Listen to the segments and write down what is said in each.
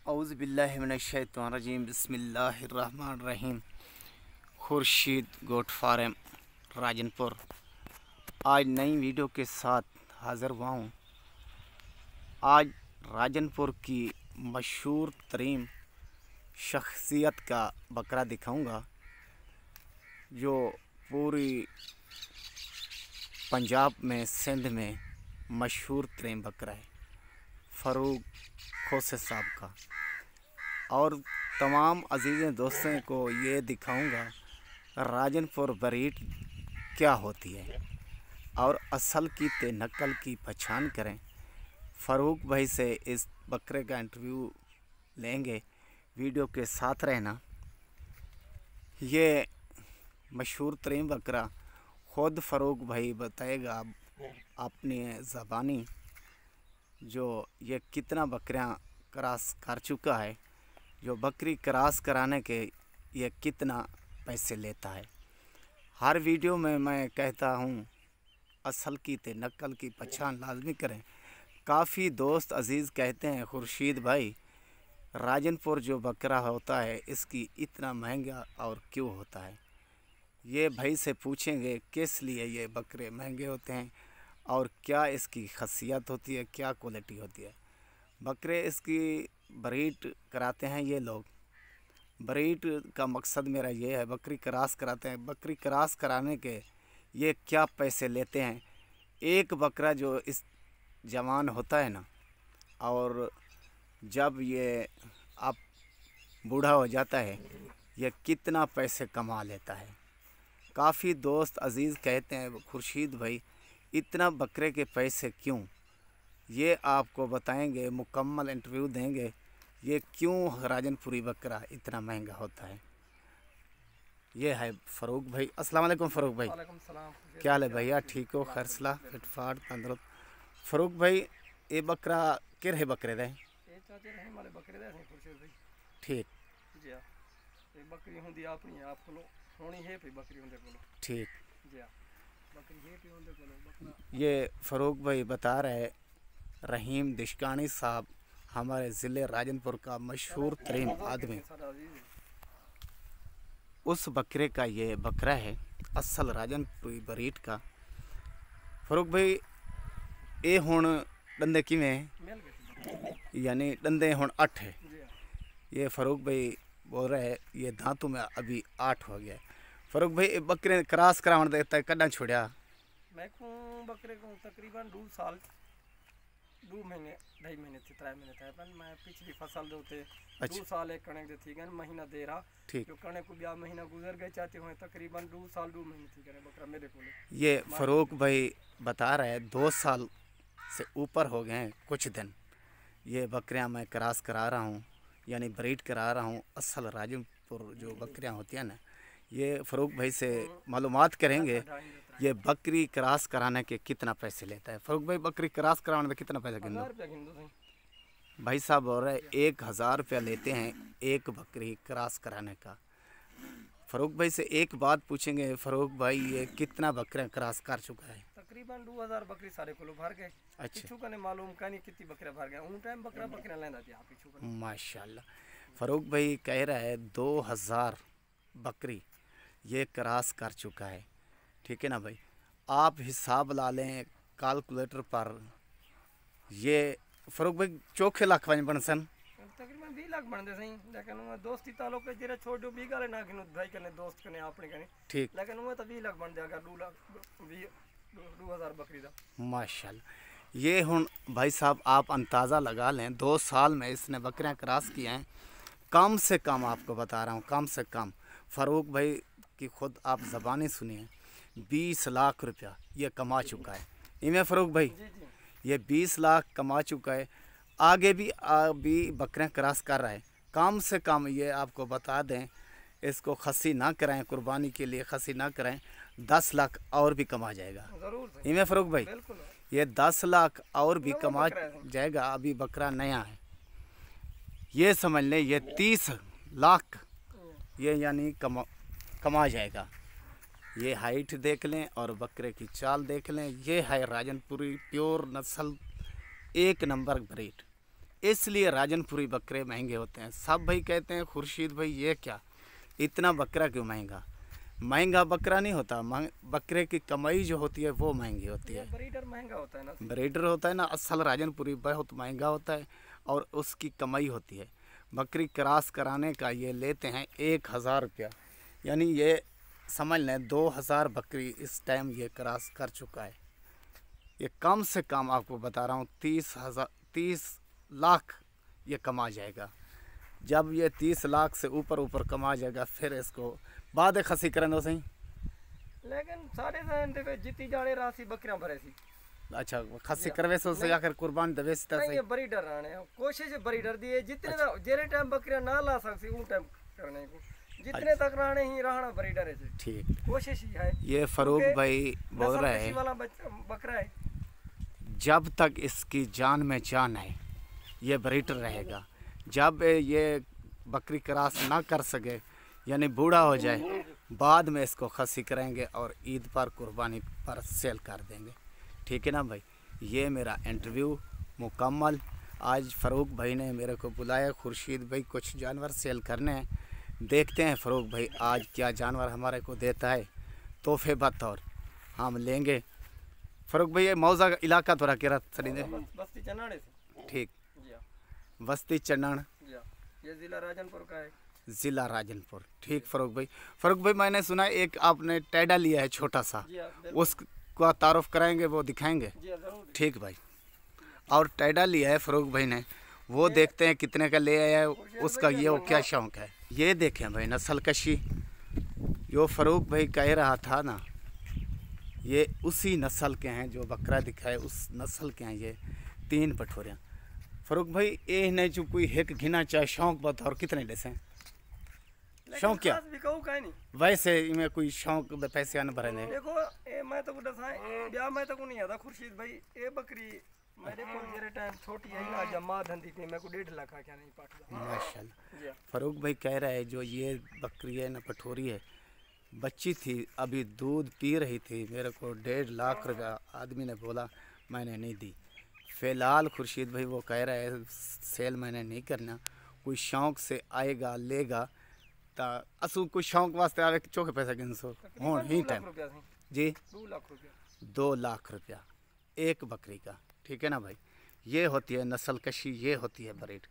औज़ु बिल्लाहि मिनश्शैतानिर्रजीम बिस्मिल्लाहिर्रहमानिर्रहीम। Khurshid goat farm Rajanpur आज नई वीडियो के साथ हाज़िर हुआ हूँ। आज राजनपुर की मशहूर तरीन शख्सियत का बकरा दिखाऊंगा जो पूरी पंजाब में सिंध में मशहूर तरीन बकरा है, फ़ारूक खोसे साहब का। और तमाम अजीज़ दोस्तों को ये दिखाऊंगा राजनपुर ब्रीड क्या होती है और असल की ते नकल की पहचान करें। फ़ारूक भाई से इस बकरे का इंटरव्यू लेंगे, वीडियो के साथ रहना। ये मशहूर तरीन बकरा ख़ुद फ़ारूक भाई बताएगा अपनी ज़बानी जो ये कितना बकरियां क्रॉस कर चुका है, जो बकरी क्रॉस कराने के ये कितना पैसे लेता है। हर वीडियो में मैं कहता हूँ असल की ते नकल की पहचान लाजमी करें। काफ़ी दोस्त अजीज़ कहते हैं खुर्शीद भाई राजनपुर जो बकरा होता है इसकी इतना महंगा और क्यों होता है। ये भाई से पूछेंगे किस लिए ये बकरे महंगे होते हैं और क्या इसकी खासियत होती है, क्या क्वालिटी होती है। बकरे इसकी ब्रीड कराते हैं ये लोग। ब्रीड का मकसद मेरा ये है, बकरी क्रॉस कराते हैं। बकरी क्रॉस कराने के ये क्या पैसे लेते हैं। एक बकरा जो इस जवान होता है ना, और जब ये अब बूढ़ा हो जाता है ये कितना पैसे कमा लेता है। काफ़ी दोस्त अजीज़ कहते हैं खुर्शीद भाई इतना बकरे के पैसे क्यों, ये आपको बताएंगे, मुकम्मल इंटरव्यू देंगे ये क्यों राजनपुरी बकरा इतना महंगा होता है। ये है फ़ारूक भाई। अस्सलाम वालेकुम फ़ारूक भाई। वालेकुम सलाम। क्या हाल है भैया, ठीक हो? खैरसला फिटफाट तंदुरुस्त। फ़ारूक भाई ये बकरा किर है बकरे दे? ये चाचे रहे हमारे बकरे दे खुर्शीद भाई। ठीक जी हाँ, ये बकरी होंदी अपनी आप को होनी है पे बकरी होंदे को। ठीक। जी हाँ, बकरी है पे होंदे को बकरा। ये फ़ारूक भाई बता रहे रहीम दिशकानी साहब हमारे ज़िले राजनपुर का मशहूर तरीन आदमी, उस बकरे का ये बकरा है असल राजनपुरी ब्रीड का। फ़ारूक भाई ये हुण डंदे किवें, मेल गए यानी डंदे हुण 8 है। जी हाँ। ये फ़ारूक भाई बोल रहे हैं ये दांतों में अभी 8 हो गया है। फ़ारूक भाई ये बकरे क्रॉस करावन देता है कदा छोड़ा? मैं को बकरे को तकरीबन 2 साल 2 महीने 2.5 महीने थी 3 महीने थे पर मैं पिछली फसल दोते 2 साल एक कणक दे थी गन महीना दे रहा। ठीक। जो कणक को ब्याह महीना गुजर गए चाहते हुए तकरीबन 2 साल 2 महीने थी गने बकरा मेरे को। ये फ़ारूक भाई बता रहे हैं 2 साल से ऊपर हो गए हैं कुछ दिन ये बकरियां मैं क्रॉस करा रहा हूँ, यानी ब्रीड करा रहा हूँ। असल राजनपुर जो बकरियां होती हैं ना, ये फ़ारूक भाई से मालूमात करेंगे ये बकरी क्रॉस कराने के कितना पैसे लेता है। फ़ारूक भाई बकरी क्रॉस कराने में कितना पैसा गिन दो? भाई साहब बोल रहे 1000 रुपया लेते हैं एक बकरी क्रॉस कराने का। फ़ारूक भाई से एक बात पूछेंगे, फ़ारूक भाई ये कितना बकरियां क्रॉस कर चुका है? तकरीबन 2000 बकरी सारे को भर गए। अच्छा। पिछू कने मालूम कनी कितनी बकरियां भर गए उन टाइम बकरा लेंदा थी आप पिछू कने। माशाल्लाह। फ़ारूक भाई कह रहा है 2000 बकरी ये क्रॉस कर चुका है। ठीक है ना भाई, आप हिसाब ला लें कैलकुलेटर पर। ये फ़ारूक भाई चौखे लाख बन सन तकरीबन 20 लाख बनते सही, लेकिन वो दोस्ती ताल्लुक के जेरे छोड़ दो 20 गाले ना किनो भाई कने दोस्त कने आपने कने। ठीक। लेकिन वो तो 20 लाख बन जाएगा 2 लाख 2000 बकरी दा। माशाल्लाह। ये हुन भाई साहब आप अंदाज़ा लगा लें 2 साल में इसने बकरियां क्रॉस की हैं। कम से कम आपको बता रहा हूँ, कम से कम फ़ारूक भाई की खुद आप ज़बानी सुनिए 20 लाख रुपया ये कमा चुका है। इनमें फ़ारूक भाई जी जी। ये 20 लाख कमा चुका है। आगे भी बकरियां क्रॉस कर रहा है। कम से कम ये आपको बता दें इसको खसी ना कराएं, कुर्बानी के लिए खसी ना कराएं, 10 लाख और भी कमा जाएगा। जरूर इनमें फ़ारूक भाई बिल्कुल ये 10 लाख और भी कमा बकरा है। जाएगा। अभी बकरा नया है, ये समझ लें ये 30 लाख ये यानी कमा जाएगा। ये हाइट देख लें और बकरे की चाल देख लें। ये है राजनपुरी प्योर नस्ल एक नंबर ब्रीड। इसलिए राजनपुरी बकरे महंगे होते हैं। सब भाई कहते हैं खुर्शीद भाई ये क्या, इतना बकरा क्यों महंगा? महंगा बकरा नहीं होता, बकरे की कमाई जो होती है वो महंगी होती है। ब्रीडर महंगा होता है ना, ब्रीडर होता है ना, असल राजनपुरी बहुत महंगा होता है और उसकी कमाई होती है। बकरी क्रॉस कराने का ये लेते हैं 1000 रुपया, यानी ये समझ लें 2000 बकरी इस टाइम ये क्रॉस कर चुका है। ये कम से कम आपको बता रहा हूँ 30 लाख ये कमा जाएगा। जब ये 30 लाख से ऊपर कमा जाएगा फिर इसको बाद खसी करें दो सही। लेकिन सारे देखो जितनी जाने राशि बकरियां भरे सी। अच्छा खसी करवे सो से आकर कुर्बान दवे से नहीं ये ब्रीडर आने कोशिश ब्रीडर दिए जितने जेरे टाइम बकरियां ना ला सकती उन टाइम करने को, जितने तक रहने ही रहना ब्रीडर है। ठीक कोशिश ही है। ये फरूक भाई बोल रहे हैं वाला बकरा है, जब तक इसकी जान में जान है ये ब्रीडर रहेगा। जब ये बकरी क्रॉस ना कर सके यानी बूढ़ा हो जाए, बाद में इसको खसी करेंगे और ईद पर कुर्बानी पर सेल कर देंगे। ठीक है ना भाई। ये मेरा इंटरव्यू मुकम्मल। आज फ़रूक भाई ने मेरे को बुलाया, खुर्शीद भाई कुछ जानवर सेल करने हैं, देखते हैं फ़रूक भाई आज क्या जानवर हमारे को देता है तोहफे बतौर, हम लेंगे। फ़रूक भाई ये मौजा इलाका थोड़ा केरा सड़ी दे बस्ती चनाड़े से। ठीक बस्ती चन्नान, ये ज़िला राजनपुर का है। ज़िला राजनपुर। ठीक फ़रूक भाई मैंने सुना एक आपने टैडा लिया है छोटा सा, उसका तारुफ कराएंगे, वो दिखाएंगे। ठीक भाई। और टैडा लिया है फ़रूक भाई ने, वो देखते हैं कितने का ले आया है, उसका ये वो क्या शौक है। ये देखें भाई नस्ल कशी, जो फ़रूक भाई कह रहा था ना, ये उसी नस्ल के हैं जो बकरा दिखाए, उस नस्ल के हैं ये 3 पठोरियाँ। फ़रूक भाई ये नहीं जो कोई एक घिना चाहे शौक बता और कितने डेसे शौक क्या नहीं वैसे इनमें कोई शौक पैसे आने भरे नहीं। देखो ए मैं तो ब्याह मैं तो नहीं आता खुर्शीद भाई, ये बकरी मेरे को मेरे टाइम छोटी है ना, जमा धंधी पे मेरे को 1.5 लाख का क्या नहीं पाता। माशाल्लाह। फ़रूक भाई कह रहा है जो ये बकरी है ना पठोरी है, बच्ची थी अभी दूध पी रही थी, मेरे को 1.5 लाख रुपया आदमी ने बोला, मैंने नहीं दी। फ़िलहाल खुर्शीद भाई वो कह रहा है सेल मैंने नहीं करना, कोई शौक़ से आएगा लेगा ता असू कोई शौक़ वास्ते आवे चौके पैसा गिनसो हूँ ही टाइम जी 2 लाख रुपया एक बकरी का। ठीक है ना भाई। ये होती है नस्ल कशी, ये होती है ब्रीड।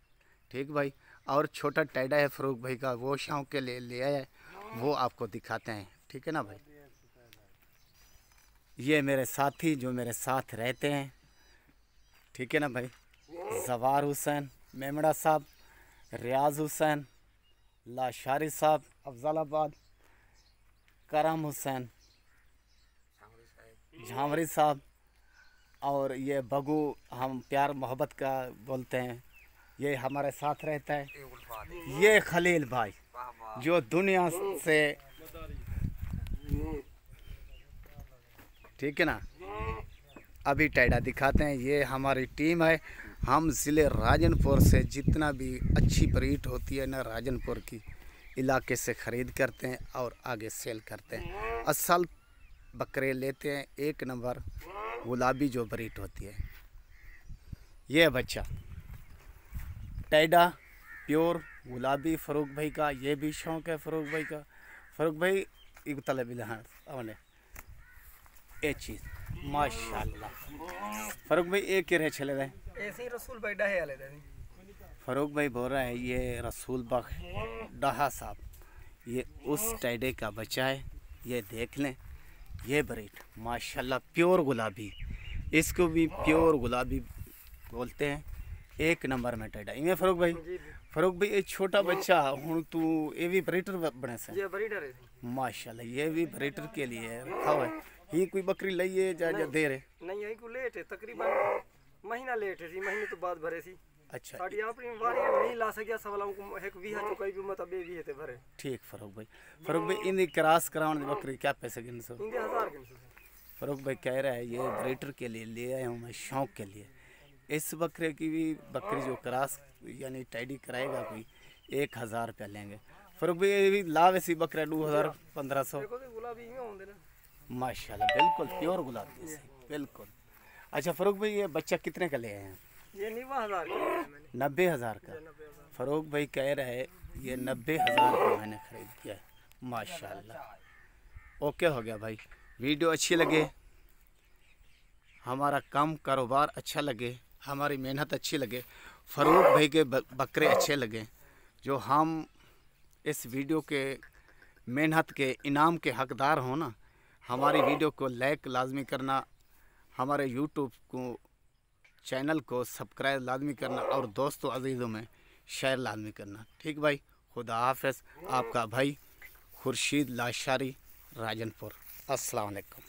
ठीक भाई। और छोटा टैडा है फ़रूक भाई का, वो शौक़ के लिए ले आया है, वो आपको दिखाते हैं। ठीक है ना भाई। ये मेरे साथी जो मेरे साथ रहते हैं, ठीक है ना भाई, जवार हुसैन मेमड़ा साहब, रियाज हुसैन लाशारी साहब अफजलाबाद, करम हुसैन झांवरी साहब, और ये बगू हम प्यार मोहब्बत का बोलते हैं, ये हमारे साथ रहता है। ये खलील भाई जो दुनिया से, ठीक है ना, अभी टैडा दिखाते हैं। ये हमारी टीम है, हम ज़िले राजनपुर से जितना भी अच्छी ब्रीड होती है ना राजनपुर की, इलाके से ख़रीद करते हैं और आगे सेल करते हैं। असल बकरे लेते हैं 1 नंबर गुलाबी जो ब्रीड होती है। ये बच्चा टैडा प्योर गुलाबी फ़रूक भाई का, ये भी शौक़ है फ़रूक भाई का। फ़रूक भाई एक तलब हमने ये चीज़ माशाल्लाह। फ़रूक भाई एक ही रहे चले गए ऐसे ही रसूल भाई डहे वाले थे। फ़रूक भाई बोल रहा है ये रसूल बख डहा साहब, ये उस टैडे का बच्चा है। ये देख लें, ये ब्रीड माशाल्लाह प्योर गुलाबी, इसको भी प्योर गुलाबी बोलते हैं। 1 नंबर में टैडा इनमें फ़रूक भाई ये छोटा बच्चा हूँ तू ये भी ब्रीडर बने से माशाल्लाह, ये भी ब्रीडर के लिए रखा हुआ है। ही कोई बकरी लइए जा दे रहे नहीं, यही को लेट है तकरीबन महीना लेट है, महीने तो बाद भरे सी। अच्छा साड़ी अपनी वारी नहीं ला सकिया सवालों को एक भी है कोई भी मत अबे भी है भरे। ठीक फ़रूक भाई इन क्रॉस कराने बकरी क्या पैसे गिन सो? 1000 गिन सो। फ़रूक भाई कह रहा है ये ब्रीडर के लिए ले आया हूँ मैं, शौक़ के लिए। इस बकरे की भी बकरी जो क्रॉस यानी टैडी कराएगा कोई 1000 रुपया लेंगे। फ़रूक भाई ये भी लाभ ऐसी बकरा 2000-1500 माशाल्लाह, बिल्कुल प्योर गुलाबी बिल्कुल। अच्छा फ़रूक भाई ये बच्चा कितने का ले आए हैं? ये 9000 का 90,000 का। 90,000 फ़ारूक भाई कह रहे ये 90,000 का मैंने ख़रीद किया है। माशाल्लाह। ओके हो गया भाई। वीडियो अच्छी लगे, हमारा काम कारोबार अच्छा लगे, हमारी मेहनत अच्छी लगे, फ़ारूक भाई के बकरे अच्छे लगे, जो हम इस वीडियो के मेहनत के इनाम के हकदार हो ना, हमारी वीडियो को लाइक लाजमी करना, हमारे यूट्यूब को चैनल को सब्सक्राइब लाजमी करना और दोस्तों अजीज़ों में शेयर लाजमी करना। ठीक भाई, खुदा हाफ़िज़। आपका भाई खुर्शीद लाशारी, राजनपुर। अस्सलाम वालेकुम।